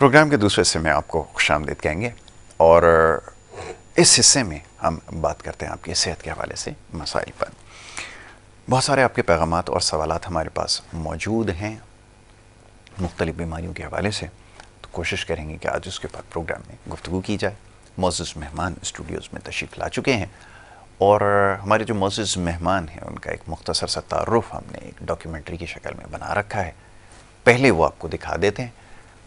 Programme کے دوسرے حصے میں آپ کو خوش آمدید کہیں گے، اور اس حصے میں ہم بات کرتے ہیں آپ کی صحت کے حوالے سے مسائل پر۔ بہت سارے آپ کے پیغامات اور سوالات ہمارے پاس موجود ہیں مختلف بیماریوں کے حوالے سے، تو کوشش کریں گے کہ آج اس کے بعد پروگرام میں گفتگو کی جائے۔ معزز مہمان اسٹوڈیوز میں تشریف لا چکے ہیں، اور ہمارے جو معزز مہمان ہیں ان کا ایک مختصر سا تعارف ہم نے ایک ڈاکیومنٹری کی شکل میں بنا رکھا ہے۔ پہلے وہ آپ کو دکھا دیتے ہیں،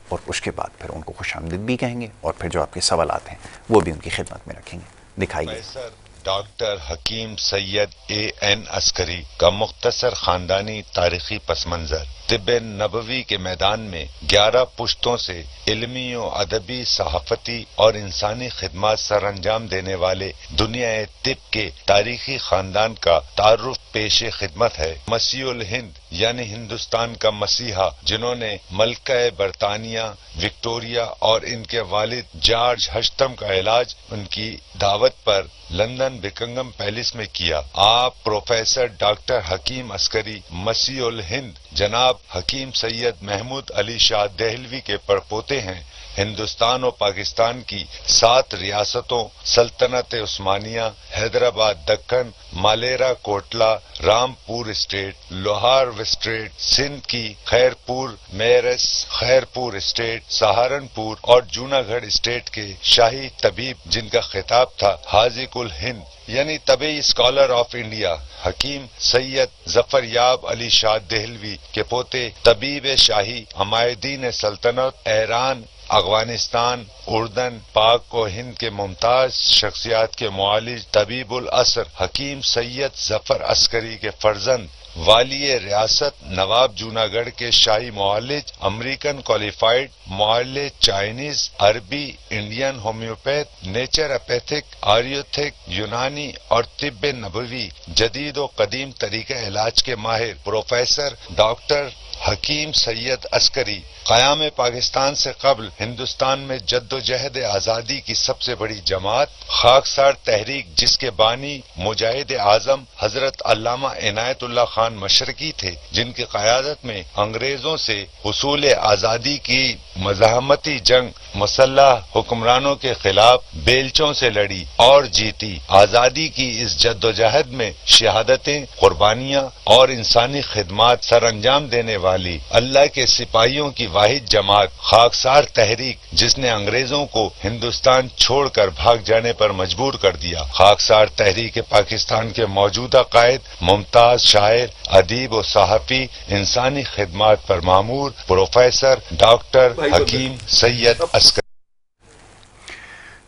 اور اس کے بعد پھر ان کو خوش آمدید بھی کہیں گے، اور پھر جو آپ کے سوالات ہیں وہ بھی ان کی خدمت میں رکھیں گے۔ دکھائیے۔ پروفیسر ڈاکٹر حکیم سید A.N. عسکری کا مختصر خاندانی تاریخی پس منظر۔ طب نبوی کے میدان میں 11 پشتوں سے علمی و ادبی، صحافتی اور انسانی خدمات سر انجام دینے والے دنیا طب کے تاریخی خاندان کا تعارف پیش خدمت ہے۔ مسیح الہند یعنی ہندوستان کا مسیحا، جنہوں نے ملکہ برطانیہ وکٹوریہ اور ان کے والد جارج ہشتم کا علاج ان کی دعوت پر لندن بکنگم پیلس میں کیا۔ آپ پروفیسر ڈاکٹر حکیم عسکری مسیح الہند جناب حکیم سید محمود علی شاہ دہلوی کے پڑپوتے ہیں۔ ہندوستان و پاکستان کی 7 ریاستوں سلطنت عثمانیہ، حیدرآباد دکن، مالیرا کوٹلا، رامپور اسٹیٹ، لوہار اسٹیٹ، سندھ کی خیرپور، میرس، خیرپور اسٹیٹ، سہارنپور اور جوناگڑھ اسٹیٹ کے شاہی طبیب، جن کا خطاب تھا حاذق الہند یعنی طبی اسکالر آف انڈیا، حکیم سید ظفر یاب علی شاہ دہلوی کے پوتے، طبیب شاہی، عمائدین سلطنت، ایران، افغانستان، اردن، پاک و ہند کے ممتاز شخصیات کے معالج، طبیب العصر حکیم سید ظفر عسکری کے فرزند، والی ریاست نواب جوناگڑھ کے شاہی معالج، امریکن کوالیفائڈ معالج، چائنیز، عربی، انڈین ہومیوپیتھ، نیچروپیتھک، آیورویدک، یونانی اور طب نبوی جدید و قدیم طریقہ علاج کے ماہر، پروفیسر ڈاکٹر حکیم سید عسکری قیام پاکستان سے قبل ہندوستان میں جد و جہد آزادی کی سب سے بڑی جماعت خاکسار تحریک، جس کے بانی مجاہد اعظم حضرت علامہ عنایت اللہ خان مشرقی تھے، جن کی قیادت میں انگریزوں سے حصول آزادی کی مزاحمتی جنگ مسلح حکمرانوں کے خلاف بیلچوں سے لڑی اور جیتی۔ آزادی کی اس جد و جہد میں شہادتیں، قربانیاں اور انسانی خدمات سر انجام دینے والی اللہ کے سپاہیوں کی واحد جماعت خاکسار تحریک، جس نے انگریزوں کو ہندوستان چھوڑ کر بھاگ جانے پر مجبور کر دیا۔ خاکسار تحریک پاکستان کے موجودہ قائد، ممتاز شاعر، ادیب و صحافی، انسانی خدمات پر مامور پروفیسر ڈاکٹر حکیم سید عسکری۔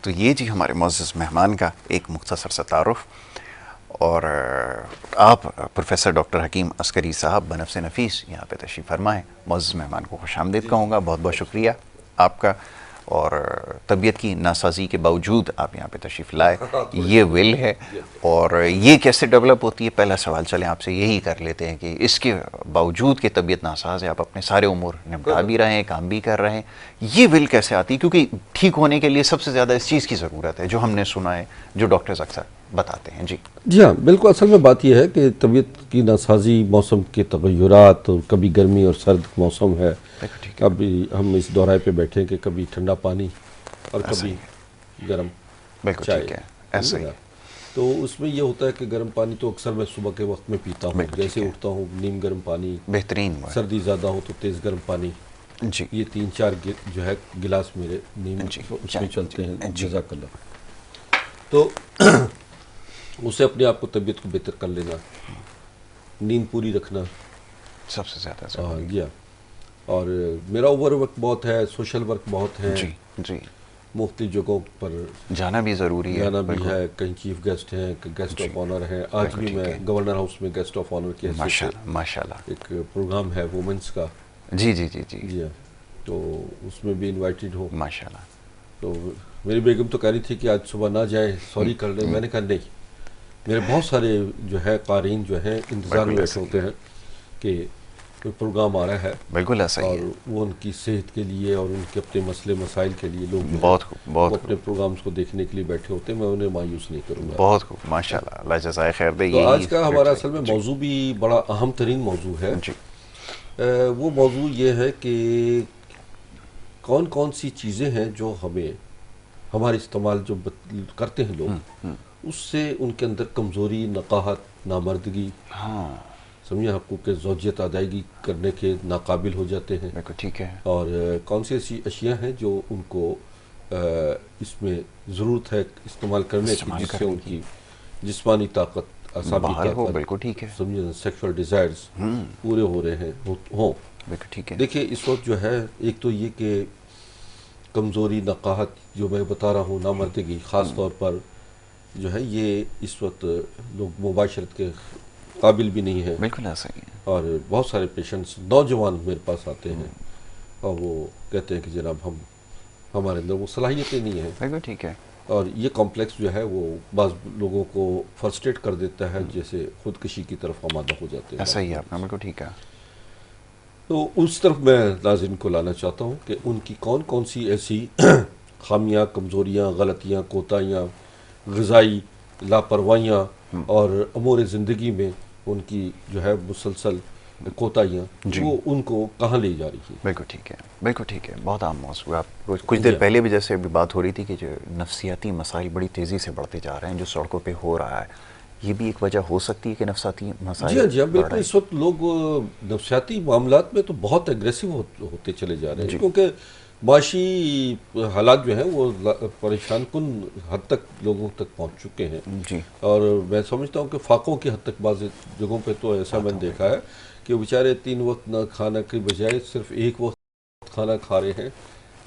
تو یہ جی ہمارے معزز مہمان کا ایک مختصر سا تعارف، اور آپ پروفیسر ڈاکٹر حکیم عسکری صاحب بنفس نفیس یہاں پہ تشریف فرما ہے۔ معزز مہمان کو خوش آمدید کہوں گا، بہت بہت شکریہ آپ کا، اور طبیعت کی ناسازی کے باوجود آپ یہاں پہ تشریف لائے، یہ ول ہے، اور یہ کیسے ڈیولپ ہوتی ہے؟ پہلا سوال چلیں آپ سے یہی کر لیتے ہیں کہ اس کے باوجود کہ طبیعت ناساز ہے، آپ اپنے سارے امور نمٹا بھی رہے ہیں، کام بھی کر رہے ہیں، یہ ول کیسے آتی ہے؟ کیونکہ ٹھیک ہونے کے لیے سب سے زیادہ اس چیز کی ضرورت ہے، جو ہم نے سنا ہے، جو ڈاکٹرز اکثر بتاتے ہیں۔ جی ہاں، بالکل۔ اصل میں بات یہ ہے کہ طبیعت کی ناسازی، موسم کے تغیرات، کبھی گرمی اور سرد موسم ہے، ابھی ہم اس دورے پہ بیٹھے ہیں کہ کبھی ٹھنڈا پانی اور کبھی گرم چائے، ایسا ہی تو اس میں یہ ہوتا ہے کہ گرم پانی تو اکثر میں صبح کے وقت میں پیتا ہوں، جیسے اٹھتا ہوں نیم گرم پانی، بہترین، سردی زیادہ ہو تو تیز گرم پانی، جی، یہ 3-4 جو ہے گلاس میرے نیم اس میں چلتے ہیں، جزاک اللہ۔ تو اسے اپنے آپ کو طبیعت کو بہتر کر لینا، نیند پوری رکھنا سب سے زیادہ ضروری۔ جی ہاں، اور میرا اوور ورک بہت ہے، سوشل ورک بہت ہے، جی، مختلف جگہوں پر جانا بھی ضروری ہے، جانا بھی ہے، کہیں چیف گیسٹ ہیں، گیسٹ آف آنر ہیں، آج بھی میں گورنر ہاؤس میں گیسٹ آف آنر کی حیثیت سے ماشاءاللہ ایک پروگرام ہے وومنس کا، جی ہاں، تو اس میں بھی انوائٹڈ ہوں ماشاءاللہ۔ تو میری بیگم تو کہہ رہی تھی کہ آج صبح نہ جائیں، سوری کر لیں، میں نے کہا نہیں، میرے بہت سارے جو ہے قارئین جو ہیں انتظار میں بیٹھے ہوتے ہیں کہ کوئی پروگرام آ رہا ہے، بالکل ایسا ہی اور ہے، وہ ان کی صحت کے لیے اور ان کے اپنے مسئلے مسائل کے لیے لوگ بہت خوب، وہ اپنے پروگرامز کو دیکھنے کے لیے بیٹھے ہوتے ہیں، میں انہیں مایوس نہیں کروں گا۔ بہت خوب، ماشاءاللہ، اللہ جزائے خیر دے۔ تو آج کا ہمارا اصل میں موضوع بھی بڑا اہم ترین موضوع ہے۔ وہ موضوع یہ ہے کہ کون کون سی چیزیں ہیں جو ہمیں ہمارے استعمال جو کرتے ہیں لوگ اس سے ان کے اندر کمزوری، نقاہت، نامردگی، ہاں سمجھے، حقوق زوجیت ادائیگی کرنے کے ناقابل ہو جاتے ہیں، بالکل ٹھیک ہے. اور کون سی ایسی اشیاء ہیں جو ان کو اس میں ضرورت ہے استعمال کرنے کی، جس سے ان کی جسمانی طاقت، اعصابی باہر ہو. طاقت، بالکل ٹھیک ہے. سمجھے، سیکشول ڈیزائرز پورے ہو رہے ہیں ہوں. بالکل ٹھیک ہے. دیکھیں اس وقت جو ہے ایک تو یہ کہ کمزوری، نقاہت جو میں بتا رہا ہوں، نامردگی خاص طور پر جو ہے، یہ اس وقت لوگ مباشرت کے قابل بھی نہیں ہیں. بالکل ایسا ہی ہے. اور بہت سارے پیشنٹس نوجوان میرے پاس آتے ہیں اور وہ کہتے ہیں کہ جناب ہمارے اندر وہ صلاحیتیں نہیں ہیں. بالکل ٹھیک ہے. اور یہ کمپلیکس جو ہے وہ بعض لوگوں کو فرسٹریٹ کر دیتا ہے، جیسے خودکشی کی طرف آمادہ ہو جاتے ہیں. ایسا ہی ہے آپ نے بالکل ٹھیک ہے. تو اس طرف میں ناظرین کو لانا چاہتا ہوں کہ ان کی کون کون سی ایسی خامیاں، کمزوریاں، غلطیاں، کوتاہیاں، غذائی لاپرواہیاں اور امور زندگی میں ان کی جو ہے مسلسل کوتاہیاں، وہ ان کو کہاں لے جا رہی ہیں. بالکل ٹھیک ہے. بالکل ٹھیک ہے. بہت عام موضوع ہے. آپ کچھ دیر پہلے بھی جیسے ابھی بات ہو رہی تھی کہ جو نفسیاتی مسائل بڑی تیزی سے بڑھتے جا رہے ہیں، جو سڑکوں پہ ہو رہا ہے، یہ بھی ایک وجہ ہو سکتی ہے کہ نفسیاتی مسائل. جی ہاں بالکل. اس وقت لوگ نفسیاتی معاملات میں تو بہت ایگریسو ہوتے چلے جا رہے ہیں، کیونکہ معاشی حالات جو ہیں وہ پریشان کن حد تک لوگوں تک پہنچ چکے ہیں. جی. اور میں سمجھتا ہوں کہ فاقوں کی حد تک بعض جگہوں پہ تو ایسا میں نے دیکھا ہے کہ بیچارے 3 وقت نہ کھانا کی بجائے صرف 1 وقت کھانا کھا رہے ہیں،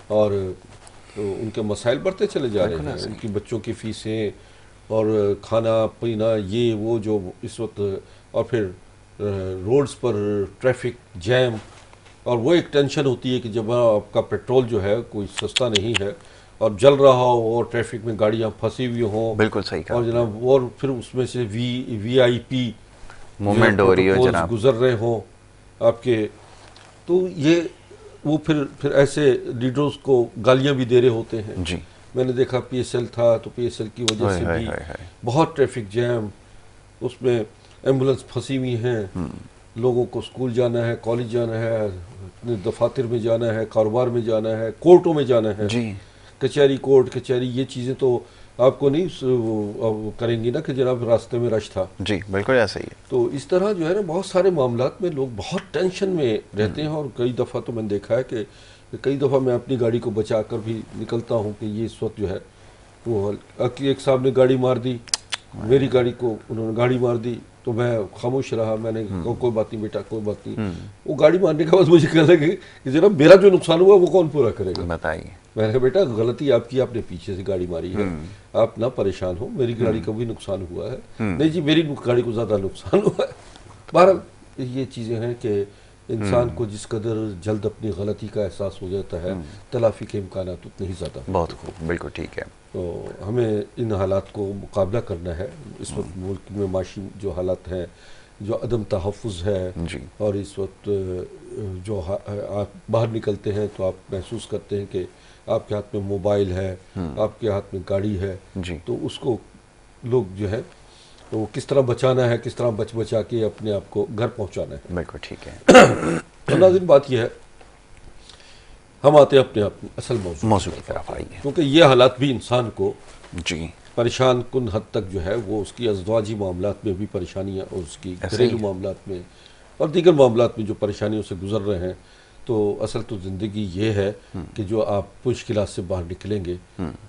اور ان کے مسائل بڑھتے چلے جا رہے ہیں. ان کی بچوں کی فیسیں اور کھانا پینا، یہ وہ جو اس وقت، اور پھر روڈز پر ٹریفک جیم، اور وہ ایک ٹینشن ہوتی ہے کہ جب آپ کا پیٹرول جو ہے کوئی سستا نہیں ہے اور جل رہا ہو اور ٹریفک میں گاڑیاں پھنسی ہوئی ہوں. بالکل صحیح کہا. اور جناب، اور پھر اس میں سے وی آئی پی موومنٹ ہو رہی ہو جناب، گزر رہے ہوں آپ کے، تو یہ وہ پھر ایسے لیڈرز کو گالیاں بھی دے رہے ہوتے ہیں. جی. میں نے دیکھا پی ایس ایل تھا تو پی ایس ایل کی وجہ سے بھی بہت ٹریفک جیم، اس میں ایمبولنس پھنسی ہوئی ہیں. لوگوں کو اسکول جانا ہے، کالج جانا ہے، دفاتر میں جانا ہے، کاروبار میں جانا ہے، کورٹوں میں جانا ہے. جی. کچہری، کورٹ کچہری، یہ چیزیں تو آپ کو نہیں کریں گی نا کہ جناب راستے میں رش تھا. جی بالکل ایسا ہی ہے. تو اس طرح جو ہے نا بہت سارے معاملات میں لوگ بہت ٹینشن میں رہتے ہیں. اور کئی دفعہ تو میں نے دیکھا ہے کہ کئی دفعہ میں اپنی گاڑی کو بچا کر بھی نکلتا ہوں کہ یہ اس وقت جو ہے وہ ایک صاحب نے گاڑی مار دی، میری گاڑی کو انہوں نے گاڑی مار دی، تو میں خاموش رہا. میں نے کہا کوئی بات نہیں بیٹا، کوئی بات نہیں. وہ گاڑی مارنے کے بعد مجھے کہنے لگے کہ جناب میرا جو نقصان ہوا وہ کون پورا کرے گا. بتائیے. میں نے کہا بیٹا غلطی آپ کی، آپ نے پیچھے سے گاڑی ماری ہے، آپ نہ پریشان ہو، میری گاڑی کو بھی نقصان ہوا ہے. نہیں جی میری گاڑی کو زیادہ نقصان ہوا ہے. بہرحال یہ چیزیں ہیں کہ انسان کو جس قدر جلد اپنی غلطی کا احساس ہو جاتا ہے، تلافی کے امکانات اتنے ہی زیادہ. بہت خوب. بالکل ٹھیک ہے. تو ہمیں ان حالات کو مقابلہ کرنا ہے. اس وقت ملک میں معاشی جو حالات ہیں، جو عدم تحفظ ہے، اور اس وقت جو آپ باہر نکلتے ہیں تو آپ محسوس کرتے ہیں کہ آپ کے ہاتھ میں موبائل ہے، آپ کے ہاتھ میں گاڑی ہے، تو اس کو لوگ جو ہے وہ کس طرح بچانا ہے، کس طرح بچا کے اپنے آپ کو گھر پہنچانا ہے. بالکل ٹھیک ہے. تو ناظرین بات یہ ہے، ہم آتے ہیں اپنے اصل موضوع کی طرف آئیے، کیونکہ یہ حالات بھی انسان کو جی پریشان کن حد تک جو ہے وہ اس کی ازدواجی معاملات میں بھی پریشانیاں، اور اس کی گھریلو معاملات میں اور دیگر معاملات میں جو پریشانیوں سے گزر رہے ہیں. تو اصل تو زندگی یہ ہے کہ جو آپ مشکلات سے باہر نکلیں گے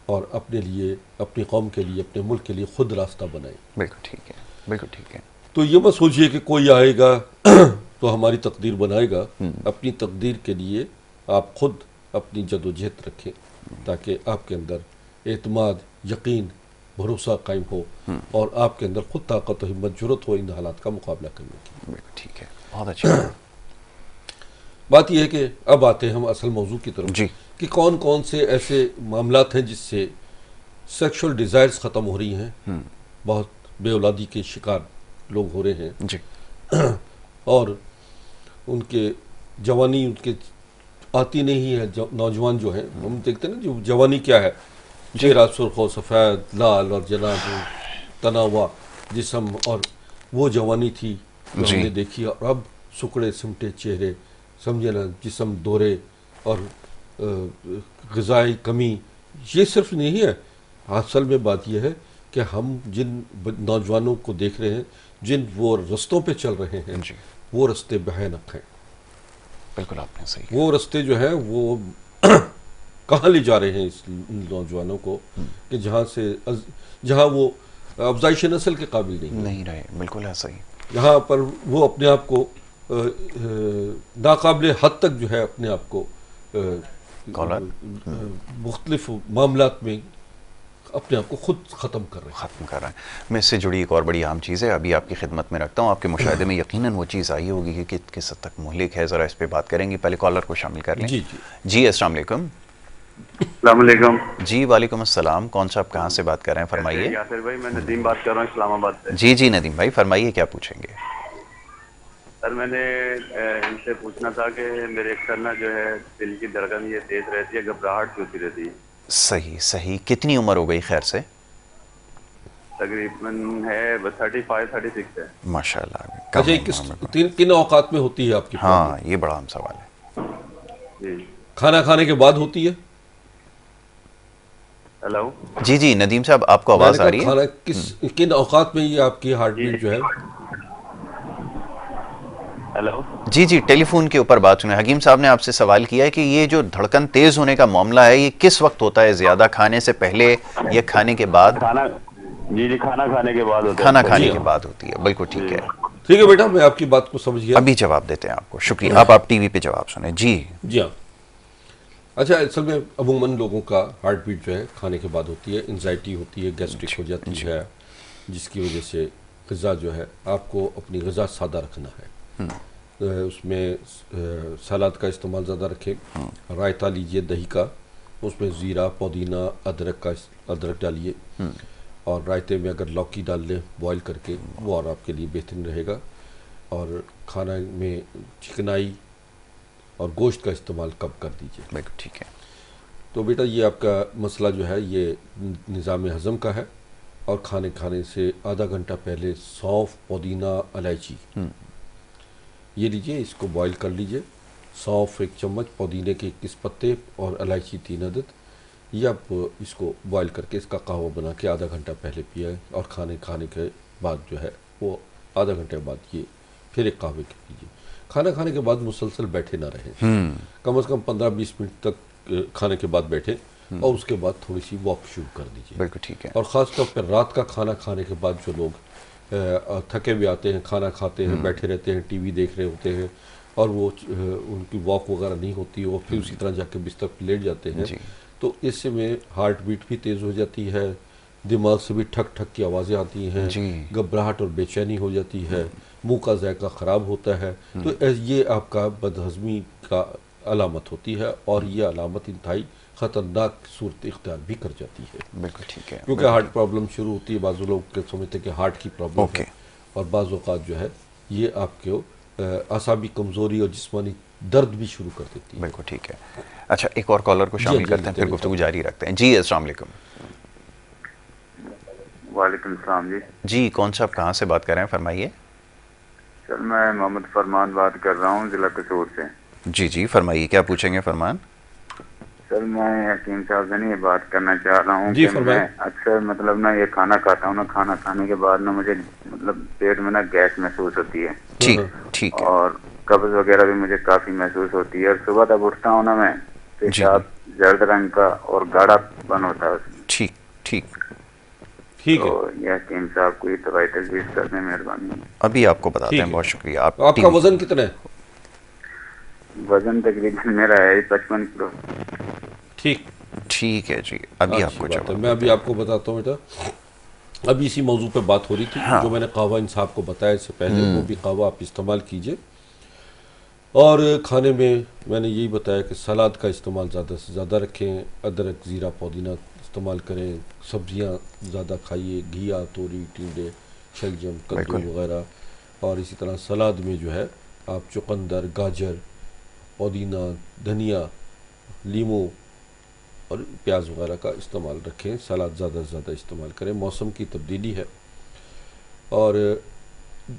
اور اپنے لیے، اپنی قوم کے لیے، اپنے ملک کے لیے خود راستہ بنائیں. بالکل ٹھیک ہے. بالکل ٹھیک ہے. تو یہ مت سوچئے کہ کوئی آئے گا تو ہماری تقدیر بنائے گا. اپنی تقدیر کے لیے آپ خود اپنی جد و جہد رکھیں تاکہ آپ کے اندر اعتماد، یقین، بھروسہ قائم ہو اور آپ کے اندر خود طاقت و ہمت، جرأت ہو ان حالات کا مقابلہ کرنے کی. بالکل ٹھیک ہے. بہت اچھا. بات یہ ہے کہ اب آتے ہیں ہم اصل موضوع کی طرف، کہ کون کون سے ایسے معاملات ہیں جس سے سیکشول ڈیزائرز ختم ہو رہی ہیں، بہت بے اولادی کے شکار لوگ ہو رہے ہیں، اور ان کے جوانی ان کے آتی نہیں ہے. نوجوان جو ہیں، ہم دیکھتے ہیں نا جو جوانی کیا ہے، چہرہ سرخ و سفید، لال اور جناب تناوا جسم، اور وہ جوانی تھی جو ہم نے دیکھی. اور اب سکڑے سمٹے چہرے، سمجھے نا، جسم دورے اور غذائی کمی، یہ صرف نہیں ہے. اصل میں بات یہ ہے کہ ہم جن نوجوانوں کو دیکھ رہے ہیں جن وہ رستوں پہ چل رہے ہیں جی وہ رستے بھیانک ہیں. بالکل آپ نے صحیح وہ رستے جو ہیں وہ کہاں لے جا رہے ہیں اس نوجوانوں کو کہ جہاں وہ افزائش نسل کے قابل نہیں رہے. بالکل ایسا ہی. یہاں پر وہ اپنے آپ کو ناقابل حد تک جو ہے اپنے آپ کو مختلف معاملات میں اپنے آپ کو خود ختم کر رہے ہیں. میں اس سے جڑی ایک اور بڑی اہم چیز ہے ابھی آپ کی خدمت میں رکھتا ہوں. آپ کے مشاہدے میں یقیناً وہ چیز آئی ہوگی کہ کس حد تک مہلک ہے، ذرا اس پہ بات کریں گے. پہلے کالر کو شامل کر لیں. جی السلام علیکم. السلام علیکم. جی وعلیکم السلام. کون صاحب کہاں سے بات کر رہے ہیں؟ فرمائیے. یاسر بھائی میں ندیم بات کر رہا ہوں اسلام آباد سے. جی ندیم بھائی فرمائیے، کیا پوچھیں گے؟ سر میں نے ان سے پوچھنا تھا کہ میرے اکثر نا جو ہے دل کی دھڑکن یہ تیز رہتی ہے، گھبراہٹ سی ہوتی رہتی ہے. صحیح. کتنی عمر ہو گئی خیر سے؟ تقریباً ہے 35-36 ہے. ماشاء اللہ. اچھا کن اوقات میں ہوتی ہے آپ کی؟ ہاں یہ بڑا اہم سوال ہے. جی کھانا کھانے کے بعد ہوتی ہے؟ ہیلو. جی ندیم صاحب آپ کو آواز آ رہی ہے؟ کن اوقات میں یہ آپ کی ہارٹ بیٹ جو ہے؟ ہیلو. جی ٹیلی فون کے اوپر بات سنیں. حکیم صاحب نے آپ سے سوال کیا ہے کہ یہ جو دھڑکن تیز ہونے کا معاملہ ہے یہ کس وقت ہوتا ہے زیادہ، کھانے سے پہلے یا کھانے کے بعد؟ جی کھانا کھانے کے بعد ہوتا ہے. کھانا کھانے کے بعد ہوتی ہے. بالکل ٹھیک ہے. ٹھیک ہے بیٹا، میں آپ کی بات کو سمجھ گیا. ابھی جواب دیتے ہیں آپ کو. شکریہ. آپ ٹی وی پہ جواب سنیں. جی ہاں. اچھا اصل میں عموماً لوگوں کا ہارٹ بیٹ جو ہے کھانے کے بعد ہوتی ہے. انزائٹی ہوتی ہے، گیسٹرک ہو جاتی ہے، جس کی وجہ سے غذا جو ہے آپ کو اپنی غذا سادہ رکھنا ہے. اس میں سلاد کا استعمال زیادہ رکھیں. رائتہ لیجئے دہی کا، اس میں زیرہ، پودینہ، ادرک ڈالیے، اور رائتے میں اگر لوکی ڈال لیں بوائل کر کے وہ اور آپ کے لیے بہترین رہے گا. اور کھانا میں چکنائی اور گوشت کا استعمال کم کر دیجیے. بالکل ٹھیک ہے. تو بیٹا یہ آپ کا مسئلہ جو ہے یہ نظام ہضم کا ہے. اور کھانے سے آدھا گھنٹہ پہلے سونف، پودینہ، الائچی یہ لیجئے، اس کو بوائل کر لیجئے. سونف 1 چمچ، پودینے کے 21 پتے اور الائچی 3 عدد، یہ آپ اس کو بوائل کر کے اس کا قہوہ بنا کے آدھا گھنٹہ پہلے پیا. اور کھانے کے بعد جو ہے وہ آدھا گھنٹے بعد یہ پھر ایک قہوے کے پیجیے. کھانا کھانے کے بعد مسلسل بیٹھے نہ رہیں. کم از کم 15-20 منٹ تک کھانے کے بعد بیٹھیں اور اس کے بعد تھوڑی سی واک شروع کر دیجیے. بالکل ٹھیک ہے. اور خاص طور پر رات کا کھانا کھانے کے بعد جو لوگ تھکے ہوئے آتے ہیں، کھانا کھاتے ہیں، بیٹھے رہتے ہیں، ٹی وی دیکھ رہے ہوتے ہیں اور وہ ان کی واک وغیرہ نہیں ہوتی اور پھر اسی طرح جا کے بستر پہ لیٹ جاتے ہیں، تو اس سے میں ہارٹ بیٹ بھی تیز ہو جاتی ہے، دماغ سے بھی ٹھک ٹھک کی آوازیں آتی ہیں، گھبراہٹ اور بے چینی ہو جاتی ہے، منہ کا ذائقہ خراب ہوتا ہے. تو یہ آپ کا بدہضمی کا علامت ہوتی ہے اور یہ علامت انتہائی خطرناک صورت اختیار بھی کر جاتی ہے. بالکل ٹھیک ہے. کیونکہ ہارٹ پرابلم شروع ہوتی ہے، بعض لوگ کے سمجھتے ہیں کہ ہارٹ کی پرابلم ہے، اور بعض اوقات جو ہے یہ آپ کو اعصابی کمزوری اور جسمانی درد بھی شروع کر دیتی ہے. بالکل ٹھیک ہے. اچھا ایک اور کالر کو شامل کرتے ہیں پھر گفتگو جاری رکھتے ہیں. جی السلام علیکم. وعلیکم السلام. جی کون صاحب کہاں سے بات کر رہے ہیں؟ فرمائیے. سر میں محمد فرمان بات کر رہا ہوں ضلع قصور سے. جی فرمائیے، کیا پوچھیں گے فرمان؟ سر میں حکیم صاحب سے نہیں یہ بات کرنا چاہ رہا ہوں کہ میں اکثر مطلب نا یہ کھانا کھاتا ہوں نا، کھانا کھانے کے بعد نا مجھے مطلب پیٹ میں نا گیس محسوس ہوتی ہے. ٹھیک ہے. اور قبض وغیرہ بھی مجھے کافی محسوس ہوتی ہے. اور صبح تک اٹھتا ہوں نا میں پیشاب زرد رنگ کا اور گاڑھا پن ہوتا ہے. ٹھیک تو یہ حکیم صاحب کو یہ دوائی تجویز کر دیں مہربانی. ابھی آپ کو بتاتے ہیں. بہت شکریہ. آپ کا وزن کتنا ہے؟ وزن تقریباً میرا ہے 55 کلو. ٹھیک ہے جی. ابھی آپ کو جواب میں ابھی آپ کو بتاتا ہوں بیٹا. ابھی اسی موضوع پہ بات ہو رہی تھی جو میں نے قہوہ ان صاحب کو بتایا اس سے پہلے، وہ بھی قہوہ آپ استعمال کیجئے. اور کھانے میں نے یہی بتایا کہ سلاد کا استعمال زیادہ سے زیادہ رکھیں، ادرک، زیرہ، پودینہ استعمال کریں، سبزیاں زیادہ کھائیے، گھیا، توری، ٹنڈے، شلجم، کدو وغیرہ. اور اسی طرح سلاد میں جو ہے آپ چقندر، گاجر، پودینہ، دھنیا، لیمو اور پیاز وغیرہ کا استعمال رکھیں. سلاد زیادہ سے زیادہ استعمال کریں. موسم کی تبدیلی ہے. اور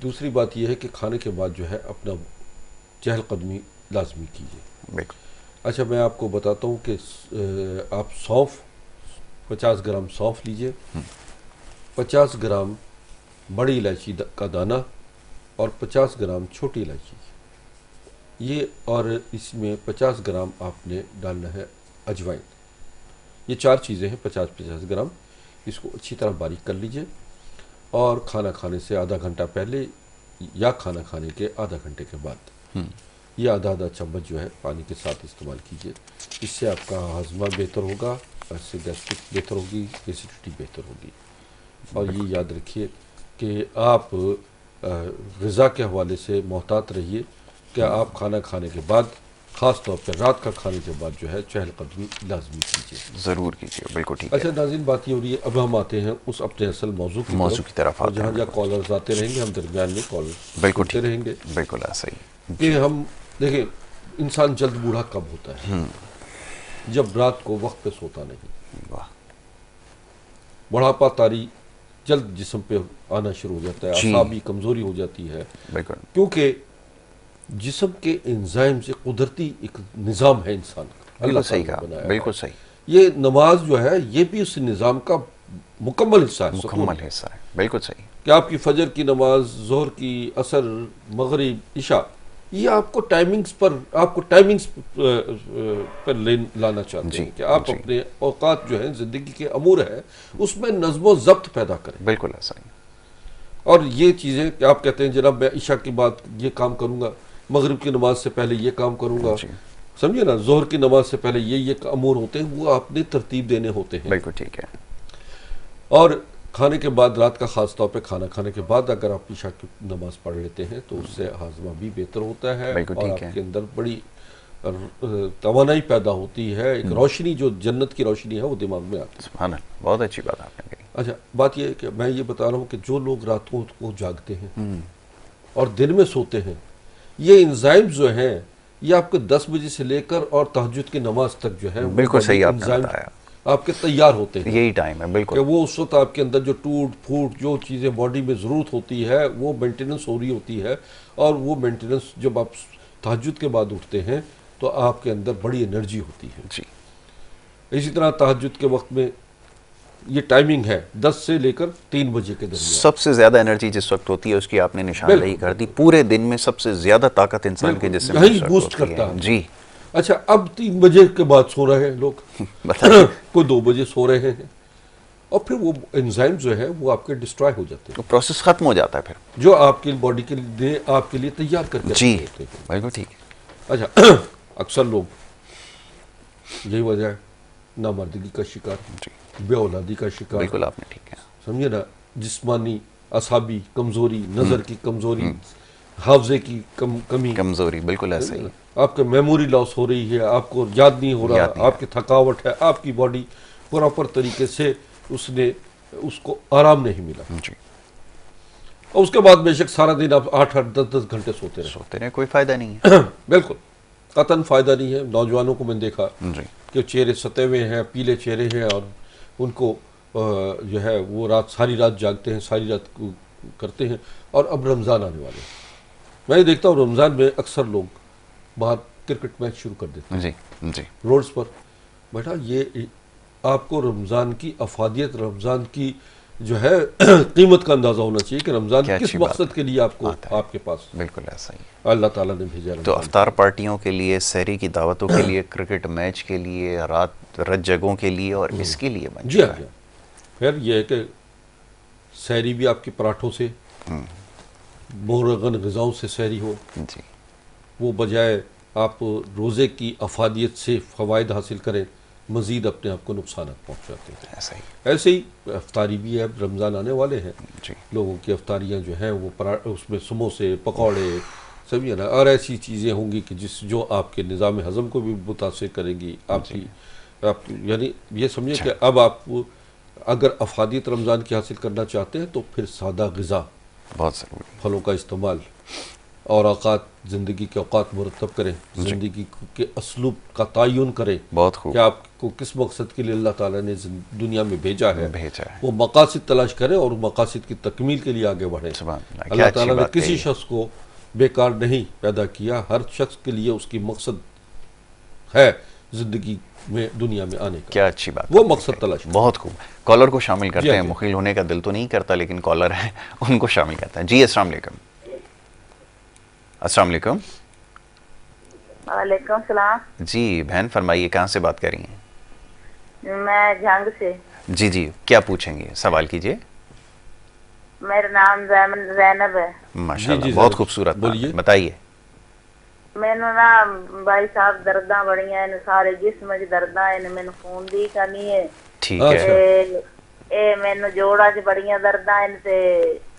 دوسری بات یہ ہے کہ کھانے کے بعد جو ہے اپنا چہل قدمی لازمی کیجیے. اچھا میں آپ کو بتاتا ہوں کہ آپ سونف 50 گرام سونف لیجئے، 50 گرام بڑی الائچی کا دانہ اور 50 گرام چھوٹی الائچی یہ، اور اس میں 50 گرام آپ نے ڈالنا ہے اجوائن. یہ 4 چیزیں ہیں 50 گرام. اس کو اچھی طرح باریک کر لیجئے اور کھانا کھانے سے آدھا گھنٹہ پہلے یا کھانا کھانے کے آدھا گھنٹے کے بعد یہ آدھا چمچ جو ہے پانی کے ساتھ استعمال کیجئے. اس سے آپ کا ہاضمہ بہتر ہوگا، اس سے گیسٹرک بہتر ہوگی، ایسیڈیٹی بہتر ہوگی. اور یہ یاد رکھیے کہ آپ غذا کے حوالے سے محتاط رہیے کہ آپ کھانا کھانے کے بعد، خاص طور پہ رات کا کھانے کے بعد جو ہے چہل قدمی لازمی کیجیے. ضرور کیجیے، بالکل ٹھیک ہے. اچھا ناظرین، بات یہ ہو رہی ہے، اب ہم آتے ہیں اس اپنے اصل موضوع کی طرف اور آتے ہیں. جہاں کالرز آتے رہیں گے، ہم درمیان میں کالرز بالکل سنتے رہیں گے. بالکل ایسا ہی کہ ہم دیکھیں انسان جلد بوڑھا کب ہوتا ہے؟ جب رات کو وقت پہ سوتا نہیں. واہ. بڑھاپا طاری جلد جسم پہ آنا شروع ہو جاتا ہے، اعصابی کمزوری ہو جاتی ہے، بالکل. کیونکہ جسم کے انزائم سے قدرتی ایک نظام ہے انسان کا، بالکل صحیح تعالیٰ کہا، نے بنایا. بالکل صحیح. یہ نماز جو ہے یہ بھی اس نظام کا مکمل حصہ ہے، مکمل حصہ ہے. بالکل صحیح. کہ آپ کی فجر کی نماز، ظہر کی، عصر، مغرب، عشاء، یہ آپ کو ٹائمنگز پر لانا چاہتے ہیں کہ آپ اپنے اوقات جو ہیں زندگی کے امور ہے اس میں نظم و ضبط پیدا کریں. بالکل ایسا ہی. اور یہ چیزیں کہ آپ کہتے ہیں جناب میں عشاء کی بعد یہ کام کروں گا، مغرب کی نماز سے پہلے یہ کام کروں گا، سمجھے نا، ظہر کی نماز سے پہلے یہ امور ہوتے ہیں، وہ آپ نے ترتیب دینے ہوتے ہیں. بالکل ٹھیک ہے. اور کھانے کے بعد، رات کا خاص طور پہ کھانا کھانے کے بعد اگر آپ عشاء کی نماز پڑھ لیتے ہیں تو اس سے ہاضمہ بھی بہتر ہوتا ہے اور آپ کے اندر بڑی توانائی پیدا ہوتی ہے، ایک روشنی جو جنت کی روشنی ہے وہ دماغ میں آتی ہے. سبحان اللہ، بہت اچھی بات آپ نے کہی. اچھا بات یہ ہے کہ میں یہ بتا رہا ہوں کہ جو لوگ راتوں کو جاگتے ہیں اور دن میں سوتے ہیں، یہ انزائم جو ہیں یہ آپ کے 10 بجے سے لے کر اور تہجد کی نماز تک جو ہے بالکل صحیح آپ نے بتایا، آپ کے تیار ہوتے ہیں. یہی ٹائم ہے. بالکل کہ وہ اس وقت آپ کے اندر جو ٹوٹ پھوٹ جو چیزیں باڈی میں ضرورت ہوتی ہے وہ مینٹیننس ہو رہی ہوتی ہے، اور وہ مینٹیننس جب آپ تہجد کے بعد اٹھتے ہیں تو آپ کے اندر بڑی انرجی ہوتی ہے. جی. اسی طرح تہجد کے وقت میں یہ ٹائمنگ ہے 10 سے لے کر 3 بجے کے درمیان. سب سے زیادہ انرجی جس وقت ہوتی ہے اس کی آپ نے نشاندہی کر دی. پورے دن میں سب سے زیادہ طاقت انسان کے جسم میں بوسٹ کرتا ہے. جی. اچھا اب 3 بجے کے بعد سو رہے ہیں لوگ، کوئی 2 بجے سو رہے ہیں، اور پھر وہ انزائم جو ہے وہ آپ کے ڈسٹرائے ہو جاتے ہیں، پروسیس ختم ہو جاتا ہے پھر، جو آپ کی باڈی کے لیے آپ کے لیے تیار کر کے جی ہوتے ہیں. بالکل ٹھیک ہے. اچھا اکثر لوگ یہی وجہ ہے نامردگی کا شکار، جی بے اولادی کا شکار، بالکل آپ نے ٹھیک ہے. سمجھے نا، جسمانی اعصابی کمزوری، نظر کی کمزوری، حافظے کی کمزوری، بالکل ایسا ہی. آپ کے میموری لاس ہو رہی ہے، آپ کو یاد نہیں ہو رہا، آپ کی تھکاوٹ ہے، آپ کی باڈی پراپر طریقے سے اس کو آرام نہیں ملا. جی. اور اس کے بعد بے شک سارا دن آپ 8-8 10-10 گھنٹے سوتے رہے، کوئی فائدہ نہیں ہے. بالکل قطعاً فائدہ نہیں ہے. نوجوانوں کو میں نے دیکھا جی کہ چہرے ستے ہوئے ہیں، پیلے چہرے ہیں، اور ان کو جو ہے وہ ساری رات جاگتے ہیں، ساری رات کرتے ہیں. اور اب رمضان آنے والے ہیں، میں یہ دیکھتا ہوں رمضان میں اکثر لوگ باہر کرکٹ میچ شروع کر دیتے ہیں جی جی روڈز پر. بیٹا یہ آپ کو رمضان کی افادیت، رمضان کی جو ہے قیمت کا اندازہ ہونا چاہیے کہ رمضان کس مقصد کے لیے آپ کے پاس بالکل ایسا ہی اللہ تعالیٰ نے بھیجا. تو افطار پارٹیوں کے لیے، سحری کی دعوتوں کے لیے، کرکٹ میچ کے لیے، رات جگوں کے لیے، اور اس کے لیے بن جی ہاں. پھر یہ ہے کہ سحری بھی آپ کے پراٹھوں سے، مرغن غذاؤں سے سحری ہو، جی وہ بجائے آپ روزے کی افادیت سے فوائد حاصل کریں، مزید اپنے آپ کو نقصانات پہنچاتے ہیں. ایسا ہی. ایسے ہی افطاری بھی ہے، رمضان آنے والے ہیں، جی لوگوں کی افطاریاں جو ہیں وہ اس میں سموسے، پکوڑے، سبھی نا، اور ایسی چیزیں ہوں گی کہ جو آپ کے نظام ہضم کو بھی متاثر کریں گی. آپ یعنی یہ سمجھیں کہ اب آپ اگر افادیت رمضان کی حاصل کرنا چاہتے ہیں تو پھر سادہ غذا، بہت ضروری، پھلوں کا استعمال، اور اوقات، زندگی کے اوقات مرتب کریں، زندگی کے اسلوب کا تعین کریں. بہت خوب. کہ آپ کو کس مقصد کے لیے اللہ تعالیٰ نے دنیا میں بھیجا ہے، وہ مقاصد تلاش کریں اور مقاصد کی تکمیل کے لیے آگے بڑھیں. اللہ تعالیٰ نے کسی شخص کو بیکار نہیں پیدا کیا، ہر شخص کے لیے اس کی مقصد ہے زندگی میں دنیا میں آنے کا، کیا اچھی بات، وہ مقصد تلاش کریں۔ بہت خوب۔ کالر کو شامل جی کرتے ہیں، جی۔ مخل ہونے کا دل تو نہیں کرتا لیکن کالر ہیں ان کو شامل کرتے ہیں۔ جی السلام علیکم۔ السلام علیکم۔ وعلیکم السلام۔ جی بہن فرمائیے، کہاں سے بات کر رہی ہیں؟ میں جھنگ سے۔ جی جی، کیا پوچھیں گے، سوال کیجئے۔ میرا نام زینب ہے۔ ماشاء جی اللہ، جی بہت زینب، خوبصورت نام بولیے۔ ہے، بتائیے۔ مینوں نا بھائی صاحب درداں بڑیاں ہیں، سارے جسم وچ درداں ہیں، مینوں خون دی کمی ہے ٹھیک ہے۔ اچھا۔ تے اے مینوں جوڑاں چ بڑیاں درداں ہیں تے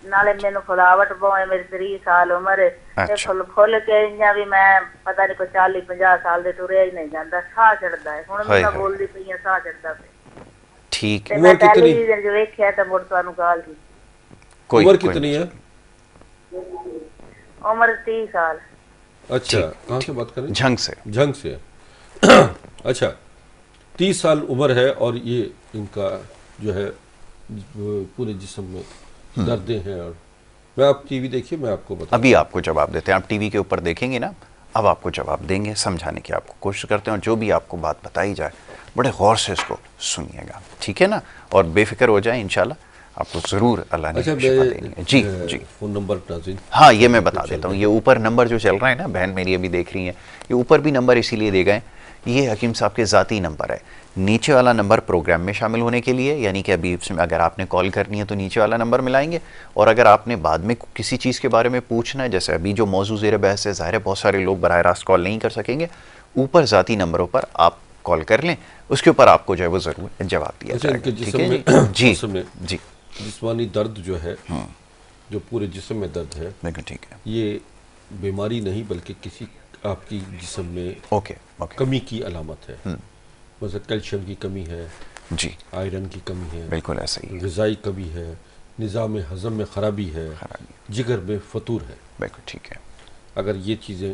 نالے مینوں کھلاوٹ بہت ہے، میری 30 سال عمر ہے تے اچھا کھل کے انجاں بھی میں پتہ نہیں کوئی 40-50 سال دے ٹریا ہی نہیں جاندا، ساہ چڑھدا ہے، ہن بھی ہائے میں ہائے، بولدی پئی ہاں ساہ چڑھدا پیا ٹھیک تے ہے، میں عمر ٹیلی کتنی ویژن جو ویکھیا تے مڑ تانوں کال کی۔ عمر کوئی کتنی ہے؟ مسئلہ عمر 30 سال۔ اچھا، ٹھیک کہاں سے ٹھیک، بات کریں؟ جھنگ سے۔ جھنگ سے۔ اچھا، 30 سال عمر ہے اور یہ ان کا جو ہے پورے جسم میں دردیں ہیں، اور میں آپ ٹی وی دیکھیے، میں آپ کو بتاتا ابھی ہوں۔ آپ کو جواب دیتے ہیں، آپ ٹی وی کے اوپر دیکھیں گے نا، اب آپ کو جواب دیں گے، سمجھانے کی آپ کو کوشش کرتے ہیں، اور جو بھی آپ کو بات بتائی جائے بڑے غور سے اس کو سنیے گا، ٹھیک ہے نا، اور بے فکر ہو جائیں، انشاءاللہ آپ کو ضرور اللہ نے اچھا، شفا دینی ہے۔ جی میں جی، فون نمبر ناظرین ہاں یہ میں جو بتا چل دیتا ہوں، رہے یہ اوپر نمبر جو چل رہا ہے نا، بہن میری ابھی دیکھ رہی ہیں، یہ اوپر بھی نمبر اسی لیے دے گئے، یہ حکیم صاحب کے ذاتی نمبر ہے۔ نیچے والا نمبر پروگرام میں شامل ہونے کے لیے، یعنی کہ ابھی اگر آپ نے کال کرنی ہے تو نیچے والا نمبر ملائیں گے، اور اگر آپ نے بعد میں کسی چیز کے بارے میں پوچھنا ہے، جیسے ابھی جو موضوع زیر بحث ہے، ظاہر ہے بہت سارے لوگ براہ راست کال نہیں کر سکیں گے، اوپر ذاتی نمبروں پر آپ کال کر لیں، اس کے اوپر آپ کو جو ہے وہ ضرور جواب دیا اچھا، جائے ان گا، کے ٹھیک جسم ہے میں جی جی اصل میں جی، جسمانی درد جو ہے، جو پورے جسم میں درد ہے، بالکل ٹھیک ہے، یہ بیماری نہیں بلکہ کسی آپ کی جسم میں اوکے اوکے، کمی کی علامت ہے۔ مثلا کیلشیم کی کمی ہے، جی آئرن کی کمی ہے، بالکل ایسا ہی ہے، غذائی کمی ہے، نظام ہضم میں خرابی ہے، خرابی، جگر میں فطور ہے۔ بالکل ٹھیک ہے، اگر یہ چیزیں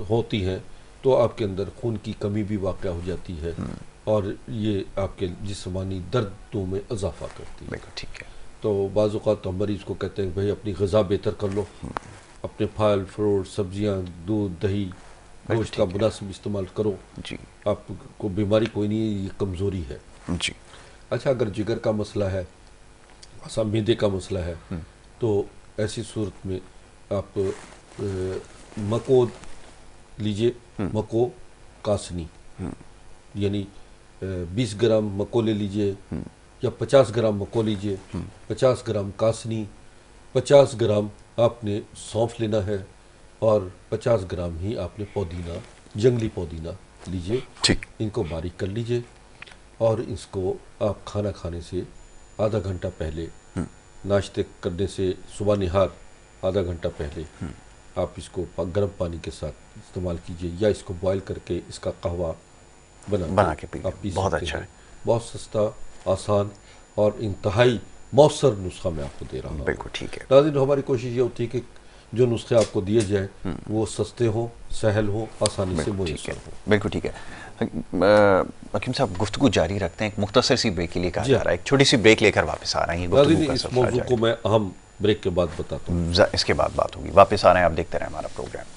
ہوتی ہیں تو آپ کے اندر خون کی کمی بھی واقع ہو جاتی ہے، اور یہ آپ کے جسمانی دردوں میں اضافہ کرتی ہے۔ بالکل ٹھیک ہے، تو بعض اوقات ہم مریض کو کہتے ہیں بھائی اپنی غذا بہتر کر لو، اپنے پھل فروٹ سبزیاں دودھ دہی بالکل گوشت کا ٹھیک ہے، مناسب استعمال کرو، جی آپ کو بیماری کوئی نہیں ہے، یہ کمزوری ہے۔ جی، اچھا، اگر جگر کا مسئلہ ہے، ایسا میدے کا مسئلہ ہے، تو ایسی صورت میں آپ مکو لیجئے، مکو کاسنی، یعنی 20 گرام مکو لے لیجئے، یا 50 گرام مکو لیجئے، 50 گرام کاسنی، 50 گرام آپ نے سونف لینا ہے، اور 50 گرام ہی آپ نے پودینہ، جنگلی پودینہ لیجئے، ٹھیک، ان کو باریک کر لیجئے، اور اس کو آپ کھانا کھانے سے آدھا گھنٹہ پہلے، ناشتے کرنے سے صبح نہار آدھا گھنٹہ پہلے آپ اس کو گرم پانی کے ساتھ استعمال کیجئے، یا اس کو بوائل کر کے اس کا قہوہ بنا کے پی لیں، آپ پی بہت سکتے اچھا ہیں۔ ہے، بہت سستا، آسان اور انتہائی مؤثر نسخہ میں آپ کو دے رہا ہوں۔ بالکل ٹھیک ہے، ناظرین، ہماری کوشش یہ ہوتی ہے کہ جو نسخے آپ کو دیے جائیں وہ سستے ہوں، سہل ہوں، آسانی سے بالکل ٹھیک ہے، میسر ہوں۔ بالکل ٹھیک ہے۔ حکیم صاحب گفتگو جاری رکھتے ہیں، ایک مختصر سی بریک کے لیے کہا جی جا ہاں رہا ہے، ایک چھوٹی سی بریک لے کر واپس آ رہے ہیں، یہ گفتگو ناظرین، کا اس سلسلہ موضوع جاری کو میں اہم بریک کے بعد بتاتا ہوں۔ اس کے بعد بات ہوگی، واپس آ رہے ہیں، آپ دیکھتے رہیں ہمارا پروگرام۔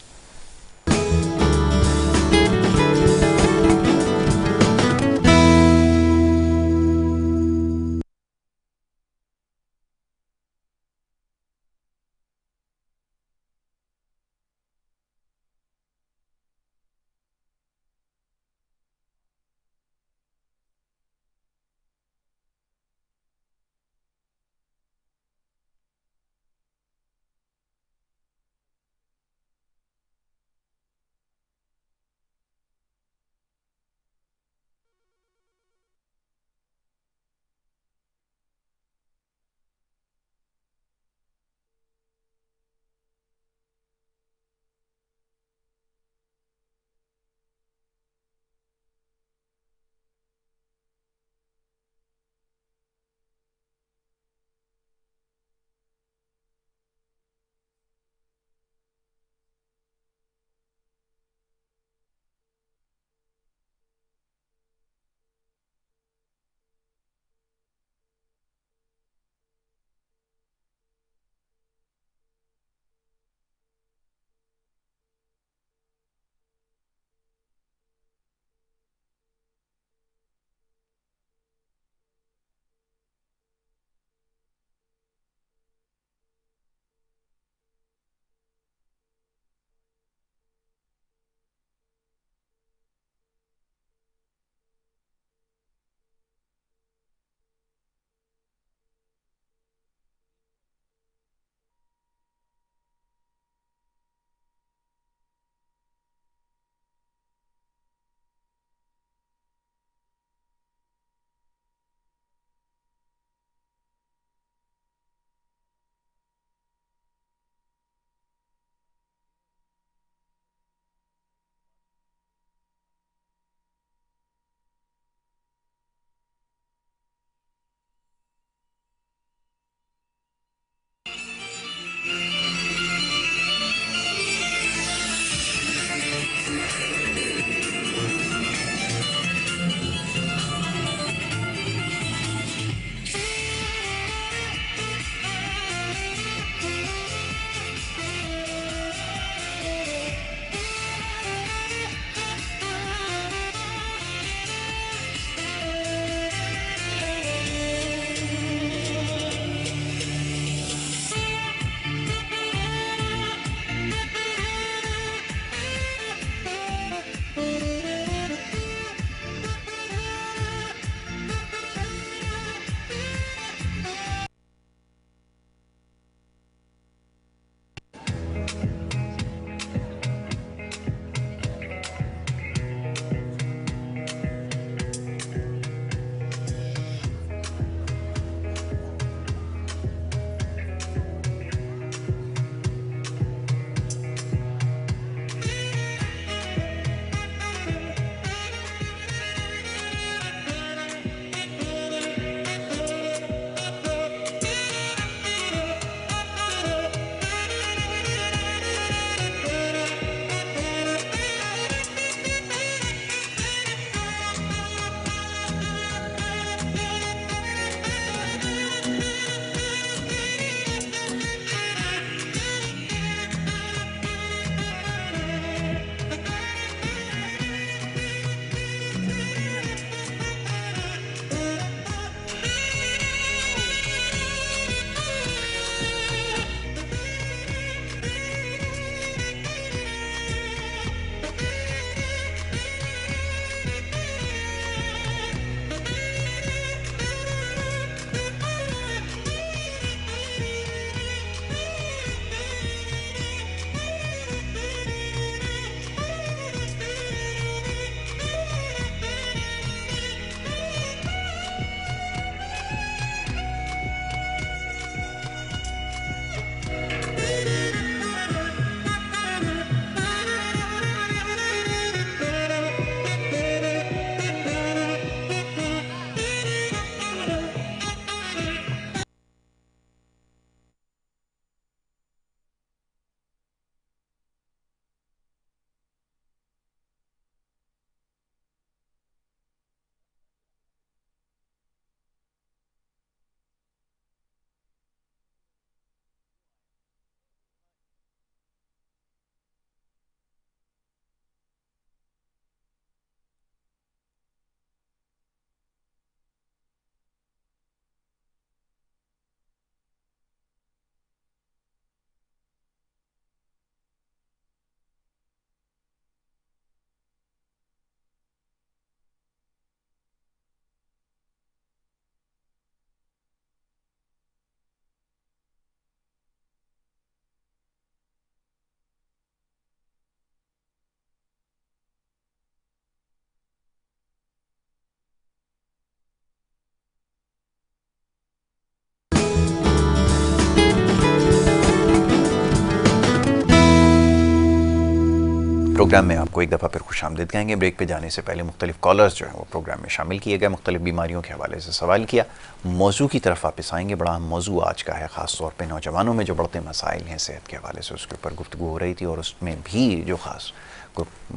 پروگرام میں آپ کو ایک دفعہ پھر خوش آمدید کہیں گے. بریک پہ جانے سے پہلے مختلف کالرز جو ہیں وہ پروگرام میں شامل کیے گئے, مختلف بیماریوں کے حوالے سے سوال کیا. موضوع کی طرف واپس آئیں گے. بڑا اہم موضوع آج کا ہے, خاص طور پہ نوجوانوں میں جو بڑھتے مسائل ہیں صحت کے حوالے سے, اس کے اوپر گفتگو ہو رہی تھی. اور اس میں بھی جو خاص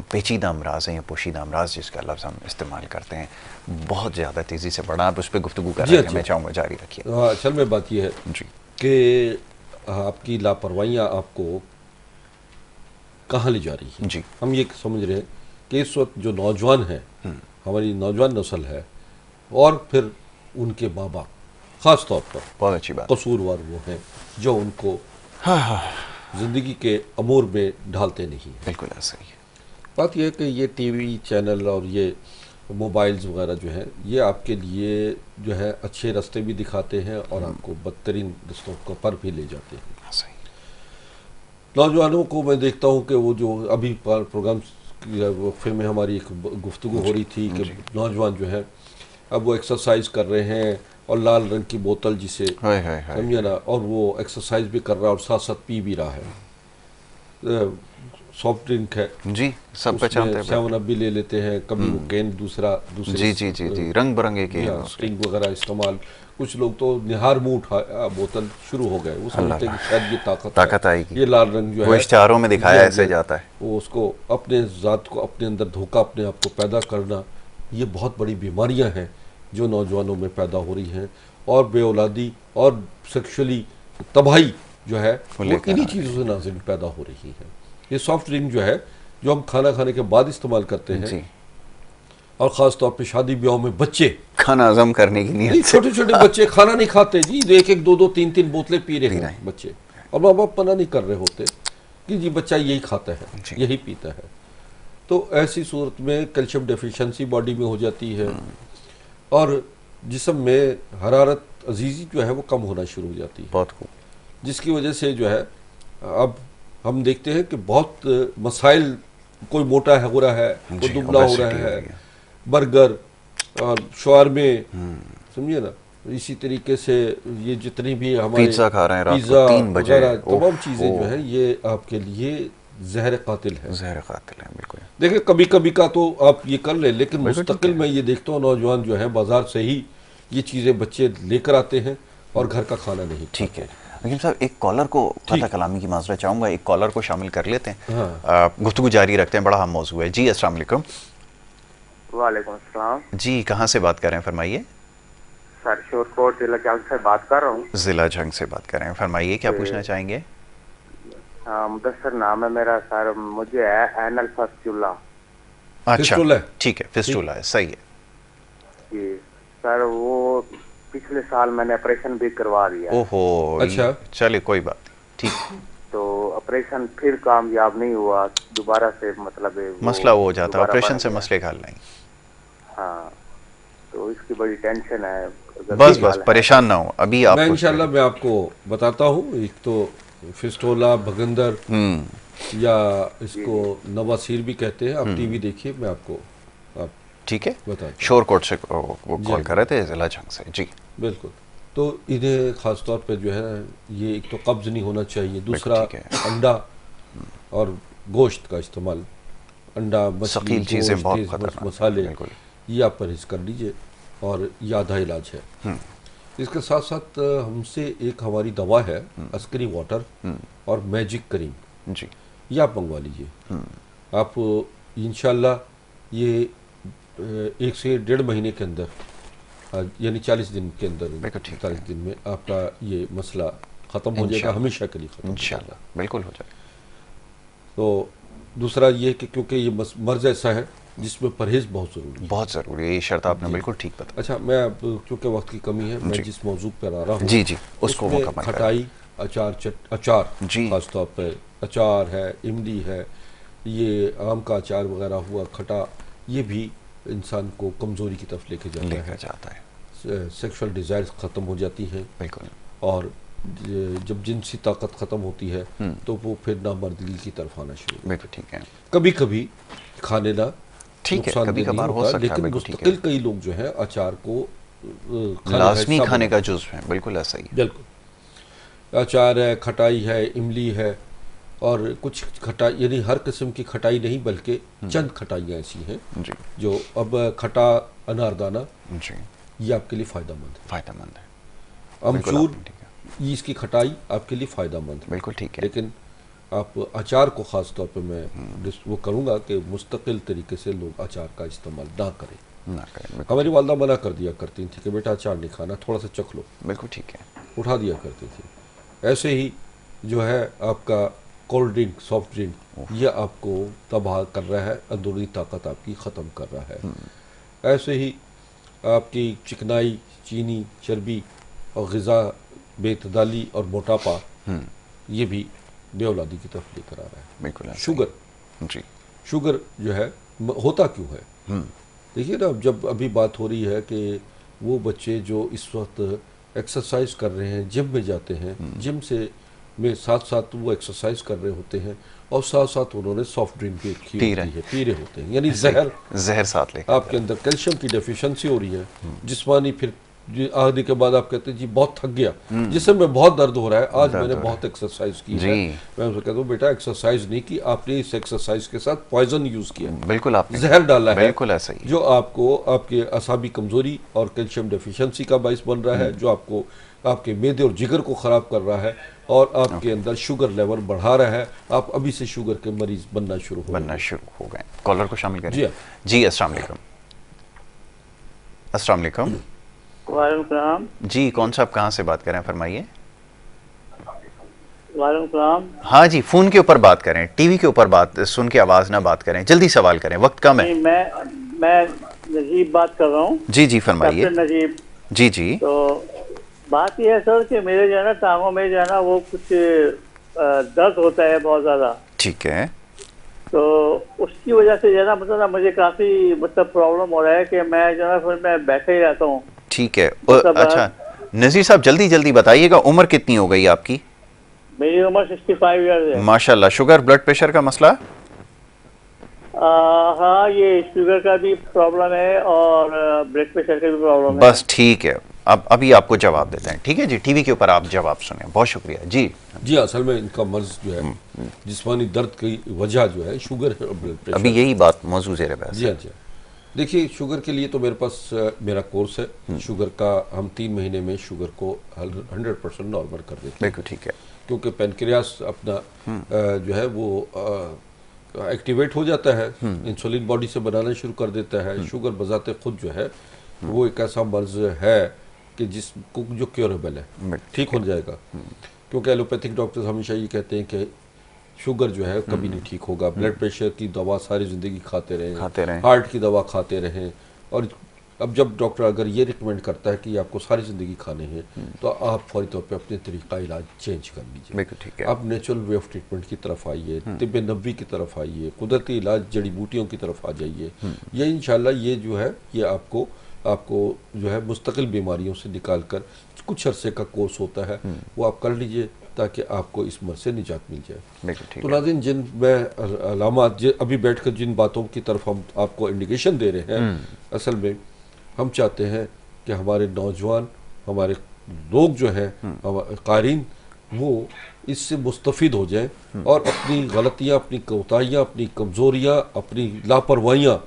پیچیدہ امراض ہیں یا پوشیدہ امراض جس کا لفظ ہم استعمال کرتے ہیں, بہت زیادہ تیزی سے بڑھا. آپ اس پہ گفتگو کر رہے ہیں, میں چاہوں گا جاری رکھیے. اصل میں بات یہ ہے جی کہ آپ کی لاپرواہیاں آپ کو کہاں لے جا رہی ہیں. جی ہم یہ سمجھ رہے ہیں کہ اس وقت جو نوجوان ہیں, ہماری نوجوان نسل ہے, اور پھر ان کے ماں باپ خاص طور پر بہت اچھی بات. قصوروار وہ ہیں جو ان کو زندگی کے امور میں ڈھالتے نہیں. بالکل ایسا ہی ہے. بات یہ ہے کہ یہ ٹی وی چینل اور یہ موبائلز وغیرہ جو ہیں, یہ آپ کے لیے جو ہے اچھے راستے بھی دکھاتے ہیں اور آپ کو بدترین رستوں پر بھی لے جاتے ہیں. نوجوانوں کو میں دیکھتا ہوں کہ وہ جو ابھی پروگرام وقفے میں ہماری ایک گفتگو ہو رہی تھی کہ نوجوان جو ہے اب وہ ایکسرسائز کر رہے ہیں, اور لال رنگ کی بوتل جسے سمجھے نا, اور وہ ایکسرسائز بھی کر رہا ہے اور ساتھ ساتھ پی بھی رہا ہے. سافٹ ڈرنک ہے جی, سب پہچانتے ہیں. 7 اپ بھی لے لیتے ہیں, کبھی وہ کین دوسرے جی رنگ برنگے کے اسٹنگ وغیرہ استعمال. کچھ لوگ تو نہار منہ اٹھا بوتل شروع ہو گئے, وہ سمجھتے ہیں کہ شاید یہ طاقت آئے گی. یہ لال رنگ جو ہے وہ اشتہاروں میں دکھایا ایسے جاتا ہے. وہ اس کو اپنے ذات کو, اپنے اندر دھوکہ اپنے آپ کو پیدا کرنا, یہ بہت بڑی بیماریاں ہیں جو نوجوانوں میں پیدا ہو رہی ہیں. اور بے اولادی اور سیکشولی تباہی جو ہے وہ انہی چیزوں سے ناظرین پیدا ہو رہی ہے. یہ سافٹ ڈرنک جو ہے جو ہم کھانا کھانے کے بعد استعمال کرتے ہیں, اور خاص طور پہ شادی بیاہوں میں بچے کھانا ہضم کرنے کی نیت سے, چھوٹے چھوٹے بچے کھانا نہیں کھاتے جی, 1-2 3 بوتلیں پی رہے ہیں بچے, اور ماں باپ منع نہیں کر رہے ہوتے کہ جی بچہ یہی کھاتا ہے, یہی پیتا ہے. تو ایسی صورت میں کیلشیم ڈیفیشنسی باڈی میں ہو جاتی ہے, اور جسم میں حرارت عزیزی جو ہے وہ کم ہونا شروع ہو جاتی ہے. بہت خوب. جس کی وجہ سے جو ہے اب ہم دیکھتے ہیں کہ بہت مسائل, کوئی موٹا ہو رہا ہے, کوئی دبلا ہو رہا ہے, برگر اور شاورمے, سمجھے نا, اسی طریقے سے یہ جتنی بھی ہمارے پیزا کھا رہے ہیں رات پیزا کو 3 بجے, تمام چیزیں جو ہیں یہ آپ کے لیے زہر قاتل ہے. زہر قاتل ہے بالکل. دیکھیں کبھی کبھی کا تو آپ یہ کر لیں, لیکن مستقل میں یہ دیکھتا ہوں نوجوان جو ہیں بازار سے ہی یہ چیزیں بچے لے کر آتے ہیں اور گھر کا کھانا نہیں. ٹھیک ہے حکیم صاحب, ایک کالر کو قطع کلامی کی معذرت چاہوں گا, ایک کالر کو شامل کر لیتے ہیں, گفتگو جاری رکھتے ہیں, بڑا اہم موضوع ہے. جی السلام علیکم. وعلیکم السلام. جی کہاں سے بات کر رہے ہیں, فرمائیے. سر شور کوٹ ضلع جھنگ سے بات کر رہا ہوں. ضلع جھنگ سے بات کر رہے ہیں, فرمائیے کیا پوچھنا چاہیں گے. مدثر نام ہے میرا سر, مجھے ہے اینل فسٹولا. اچھا ٹھیک ہے, فسٹولا ہے, صحیح ہے. جی سر, وہ پچھلے سال میں نے آپریشن بھی کروا دیا. اوہو, اچھا چلے کوئی بات نہیں, ٹھیک. تو آپریشن پھر کامیاب نہیں ہوا, دوبارہ سے مطلب مسئلہ وہ ہو جاتا ہے, آپریشن سے مسئلے کا حل نہیں. ہاں, تو اس کی بڑی ٹینشن ہے. بس پریشان نہ ہو, ابھی آپ میں انشاءاللہ میں آپ کو بتاتا ہوں. ایک تو فسٹولا, بھگندر, یا اس کو نواسیر بھی کہتے ہیں, آپ ٹی وی دیکھیے, میں آپ کو ٹھیک ہے. شور کوٹ سے وہ کال کر رہے تھے, ضلع جھنگ سے. جی بالکل. تو انہیں خاص طور پہ جو ہے یہ ایک تو قبض نہیں ہونا چاہیے, دوسرا انڈا اور گوشت کا استعمال, انڈا, مچھلی, گوشت, مسالے, یہ آپ پرہیز کر لیجئے, اور یہ آدھا علاج ہے. اس کے ساتھ ساتھ ہم سے ایک ہماری دوا ہے عسکری واٹر اور میجک کریم, جی یہ آپ منگوا لیجئے. آپ انشاءاللہ یہ 1 سے 1.5 مہینے کے اندر, یعنی 40 دن کے اندر, 40 دن میں آپ کا یہ مسئلہ ختم ہو جائے گا, ہمیشہ کے لیے ختم انشاءاللہ, بالکل ہو جائے گا. تو دوسرا یہ کہ کیونکہ یہ مرض ایسا ہے جس میں پرہیز بہت ضروری ہے. بہت ضروری ہے, یہ شرط آپ نے بالکل ٹھیک بتائی. اچھا, میں اب چونکہ وقت کی کمی ہے, میں جس موضوع پر آ رہا ہوں جی اس کو میں مکمل کریں. کھٹائی, اچار, خاص طور پہ اچار ہے, املی ہے, یہ آم کا اچار وغیرہ ہوا, کھٹا, یہ بھی انسان کو کمزوری کی طرف لے کے جاتا ہے. سیکشل ڈیزائرز ختم ہو جاتی ہیں, بالکل, اور جب جنسی طاقت ختم ہوتی ہے تو وہ پھر نامردگی کی طرف آنا شروع ہوتا ہے. بالکل ٹھیک ہے. کبھی کبھی کھا لینا نقصان دہ نہیں ہوتا, لیکن مستقل کئی لوگ جو ہیں اچار کو لازمی کھانے کا جزو ہے. بالکل ایسا ہی. بالکل, اچار ہے, کھٹائی ہے, املی ہے, اور کچھ کھٹائی یعنی ہر قسم کی کھٹائی نہیں بلکہ چند کھٹائیاں ایسی ہیں جی جو اب کھٹا اناردانہ جی یہ آپ کے لیے فائدہ مند ہے، فائدہ مند ہے، امچور آپ نے ٹھیک ہے، یہ اس کی کھٹائی آپ کے لیے فائدہ مند ہے، بالکل ٹھیک ہے، لیکن آپ اچار کو خاص طور پہ میں وہ کروں گا کہ مستقل طریقے سے لوگ اچار کا استعمال نہ کریں. نہ کریں، بالکل ہماری والدہ منع کر دیا کرتی تھی کہ بیٹا اچار نہیں کھانا، تھوڑا سا چکھ لو، بالکل ٹھیک ہے، اٹھا دیا کرتی تھی. ایسے ہی جو ہے آپ کا کولڈ ڈرنک، سافٹ ڈرنک، یہ آپ کو تباہ کر رہا ہے، اندرونی طاقت آپ کی ختم کر رہا ہے. ایسے ہی آپ کی چکنائی، چینی، چربی اور غذا بے اعتدالی اور موٹاپا یہ بھی بے اولادی کی طرف لے کر آ رہا ہے. بالکل ایسا ہی. شوگر، جی شوگر جو ہے ہوتا کیوں ہے؟ دیکھیے نا، جب ابھی بات ہو رہی ہے کہ وہ بچے جو اس وقت ایکسرسائز کر رہے ہیں، جم میں جاتے ہیں، جم سے میں ساتھ ساتھ وہ ایکسرسائز کر رہے ہوتے ہیں اور ساتھ ساتھ انہوں نے سافٹ ڈرنک بھی رکھی ہوتی ہے، پی رہے ہوتے ہیں، یعنی زہر ساتھ لے آپ کے اندر کیلشیم کی ڈیفیشنسی ہو رہی ہے، جسمانی پھر آنے کے بعد آپ کہتے ہیں جی بہت تھک گیا، جسم میں بہت درد ہو رہا ہے، آج میں نے بہت ایکسرسائز کی ہے. میں ان سے کہتا ہوں بیٹا ایکسرسائز نہیں کی، آپ نے اس ایکسرسائز کے ساتھ پوائزن یوز کیا، بالکل آپ نے زہر ڈالا ہے، بالکل ایسا ہی، جو آپ کو آپ کے اعصابی کمزوری اور کیلشیم ڈیفیشنسی کا باعث بن رہا ہے، جو آپ کو آپ کے معدے اور جگر کو خراب کر رہا ہے اور آپ کے اندر شوگر لیول بڑھا رہا ہے. آپ ابھی سے شوگر کے مریض بننا شروع ہو گئے. کالر کو شامل کریں. جی جی السلام علیکم. السلام علیکم. وعلیکم السلام. جی کون صاحب کہاں سے بات کریں، فرمائیے. وعلیکم السلام. ہاں جی، فون کے اوپر بات کریں، ٹی وی کے اوپر بات سن کے آواز نہ بات کریں، جلدی سوال کریں، وقت کم ہے. میں نجیب بات کر رہا ہوں. جی جی فرمائیے. ڈاکٹر نجیب. جی جی. تو بات یہ ہے سر کہ میرے جو ہے نا ٹانگوں میں جو ہے نا وہ کچھ درد ہوتا ہے بہت زیادہ. ٹھیک ہے. تو اس کی وجہ سے جو ہے نا مطلب مجھے کافی پرابلم ہو رہا ہے کہ میں جو ہے نا پھر میں بیٹھے ہی رہتا ہوں. ٹھیک ہے. اچھا نذیر صاحب جلدی بتائیے گا، عمر کتنی ہو گئی آپ کی؟ میری عمر 65 ایئرز ہے. ماشاء اللہ. شوگر بلڈ پریشر کا مسئلہ؟ ہاں یہ شوگر کا بھی پرابلم ہے اور بلڈ پریشر کا بھی پرابلم ہے. بس ٹھیک ہے، ابھی آپ کو جواب دیتے ہیں. ٹھیک ہے جی، ٹی وی کے اوپر آپ جواب سنیں. بہت شکریہ. جی جی اصل میں ان کا مرض جو ہے جسمانی درد کی وجہ جو ہے شوگر ہے اور بلڈ پریشر. ابھی یہی بات موضوع زیر بحث. جی ہاں. دیکھیے شوگر کے لیے تو میرے پاس میرا کورس ہے شوگر کا. ہم 3 مہینے میں شوگر کو 100% نارمل کر دیتے ہیں. بالکل ٹھیک ہے. کیونکہ پینکریاس اپنا جو ہے وہ ایکٹیویٹ ہو جاتا ہے، انسولین باڈی سے بنانا شروع کر دیتا ہے. شوگر بذات خود جو ہے وہ ایک ایسا مرض ہے کہ جس کو جو کیوریبل ہے، ٹھیک ہو جائے گا. کیونکہ ایلوپیتھک ڈاکٹرز ہمیشہ یہ کہتے ہیں کہ شوگر جو ہے کبھی نہیں ٹھیک ہوگا. بلڈ پریشر کی دوا ساری زندگی کھاتے رہیں، ہارٹ کی دوا کھاتے رہیں. اور اب جب ڈاکٹر اگر یہ ریکمینڈ کرتا ہے کہ آپ کو ساری زندگی کھانے ہیں تو آپ فوری طور پہ اپنے طریقہ علاج چینج کر لیجیے. بالکل ٹھیک ہے. آپ نیچرل وے آف ٹریٹمنٹ کی طرف آئیے، طب نبوی کی طرف آئیے، قدرتی علاج جڑی بوٹیوں کی طرف آ جائیے. یہ انشاءاللہ یہ جو ہے یہ آپ کو جو ہے مستقل بیماریوں سے نکال کر کچھ عرصے کا کورس ہوتا ہے وہ آپ کر لیجئے تاکہ آپ کو اس مرض سے نجات مل جائے. تو ناظرین جن میں علامات ابھی بیٹھ کر جن باتوں کی طرف ہم آپ کو انڈیکیشن دے رہے ہیں، اصل میں ہم چاہتے ہیں کہ ہمارے نوجوان، ہمارے لوگ جو ہیں قارئین، وہ اس سے مستفید ہو جائیں اور اپنی غلطیاں، اپنی کوتاہیاں، اپنی کمزوریاں، اپنی لاپرواہیاں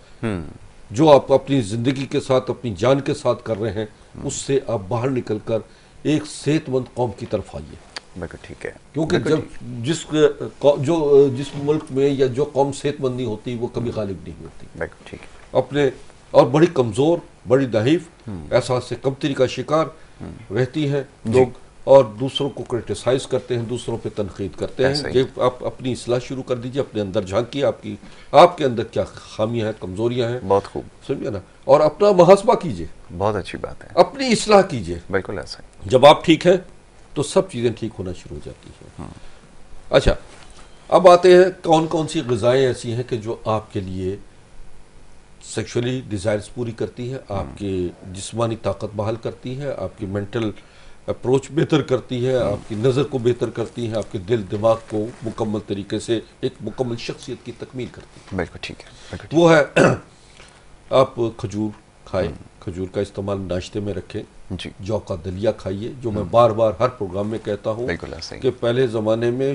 جو آپ اپنی زندگی کے ساتھ، اپنی جان کے ساتھ کر رہے ہیں، اس سے آپ باہر نکل کر ایک صحت مند قوم کی طرف آئیے. بالکل ٹھیک ہے. کیونکہ جس ملک میں یا جو قوم صحت مند نہیں ہوتی وہ کبھی غالب نہیں ہوتی. بالکل ٹھیک ہے. اپنے اور بڑی کمزور، بڑی ضعیف، احساس سے کمتری کا شکار رہتی ہیں لوگ اور دوسروں کو کرٹیسائز کرتے ہیں، دوسروں پہ تنقید کرتے ہیں. کہ آپ اپنی اصلاح شروع کر دیجئے، اپنے اندر جھانکیے آپ کے اندر کیا خامیاں ہیں، کمزوریاں ہیں. بہت خوب. سمجھے نا. اور اپنا محاسبہ کیجئے. بہت اچھی بات ہے. اپنی اصلاح کیجئے. بالکل ایسا ہے. جب آپ ٹھیک ہیں تو سب چیزیں ٹھیک ہونا شروع ہو جاتی ہیں. اچھا اب آتے ہیں کون سی غذائیں ایسی ہیں کہ جو آپ کے لیے سیکشولی ڈیزائرز پوری کرتی ہے، آپ کی جسمانی طاقت بحال کرتی ہے، آپ کی مینٹل اپروچ بہتر کرتی ہے، آپ کی نظر کو بہتر کرتی ہے، آپ کے دل دماغ کو مکمل طریقے سے ایک مکمل شخصیت کی تکمیل کرتی ہے. بالکل ٹھیک ہے. وہ ہے آپ کھجور کھائیں، کھجور کا استعمال ناشتے میں رکھیں. جی. جو کا دلیا کھائیے، جو میں بار بار ہر پروگرام میں کہتا ہوں کہ پہلے زمانے میں